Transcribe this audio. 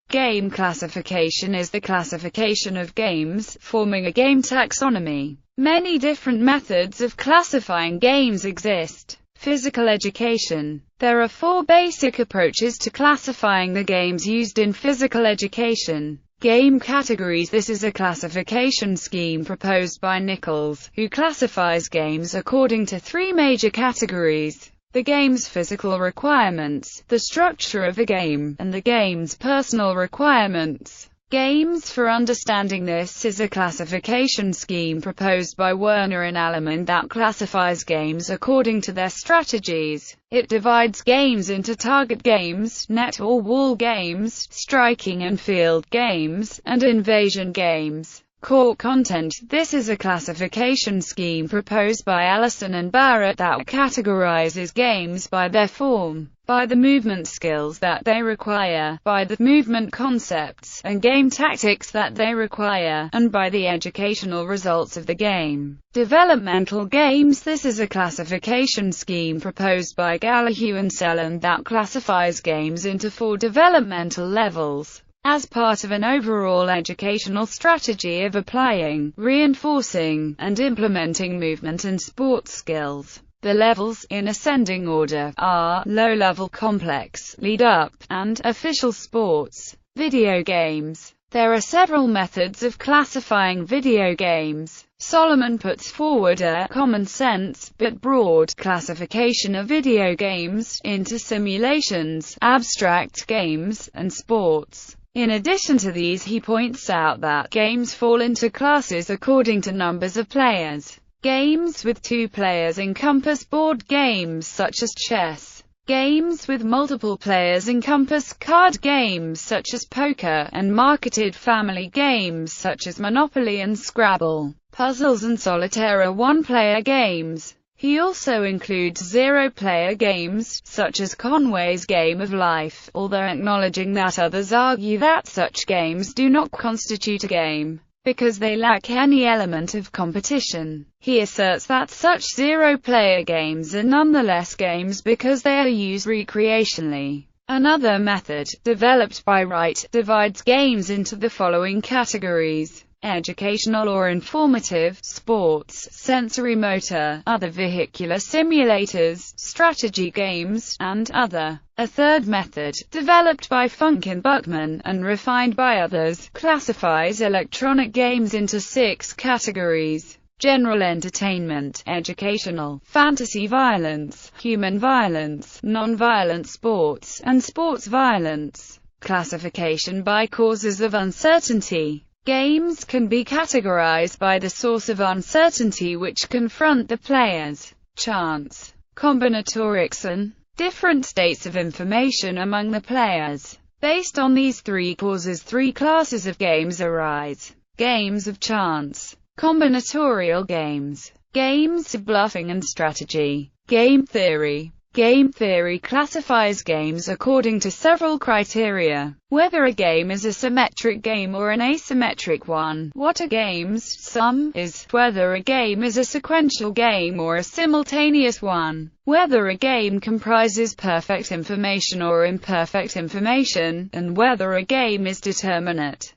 Game classification is the classification of games, forming a game taxonomy. Many different methods of classifying games exist. Physical education. There are 4 basic approaches to classifying the games used in physical education. Game categories. This is a classification scheme proposed by Nichols, who classifies games according to 3 major categories: the game's physical requirements, the structure of a game, and the game's personal requirements. Games for understanding. This is a classification scheme proposed by Werner and Alleman that classifies games according to their strategies. It divides games into target games, net or wall games, striking and field games, and invasion games. Core content. This is a classification scheme proposed by Allison and Barrett that categorizes games by their form, by the movement skills that they require, by the movement concepts and game tactics that they require, and by the educational results of the game. Developmental games. This is a classification scheme proposed by Gallahue and Selland that classifies games into 4 developmental levels, as part of an overall educational strategy of applying, reinforcing, and implementing movement and sports skills. The levels, in ascending order, are low-level, complex, lead-up, and official sports. Video games. There are several methods of classifying video games. Solomon puts forward a common-sense, but broad, classification of video games into simulations, abstract games, and sports. In addition to these, he points out that games fall into classes according to numbers of players. Games with 2 players encompass board games such as chess. Games with multiple players encompass card games such as poker, and marketed family games such as Monopoly and Scrabble. Puzzles and solitaire are 1-player games. He also includes 0-player games, such as Conway's Game of Life, although acknowledging that others argue that such games do not constitute a game, because they lack any element of competition. He asserts that such 0-player games are nonetheless games because they are used recreationally. Another method, developed by Wright, divides games into the following categories: educational or informative, sports, sensory-motor, other vehicular simulators, strategy games, and other. A third method, developed by Funk and Buckman, and refined by others, classifies electronic games into 6 categories: general entertainment, educational, fantasy violence, human violence, non-violent sports, and sports violence. Classification by causes of uncertainty. Games can be categorized by the source of uncertainty which confront the players: chance, combinatorics, and different states of information among the players. Based on these 3 causes, 3 classes of games arise: games of chance, combinatorial games, games of bluffing and strategy. Game theory. Game theory classifies games according to several criteria: whether a game is a symmetric game or an asymmetric one, what a game's sum is, whether a game is a sequential game or a simultaneous one, whether a game comprises perfect information or imperfect information, and whether a game is determinate.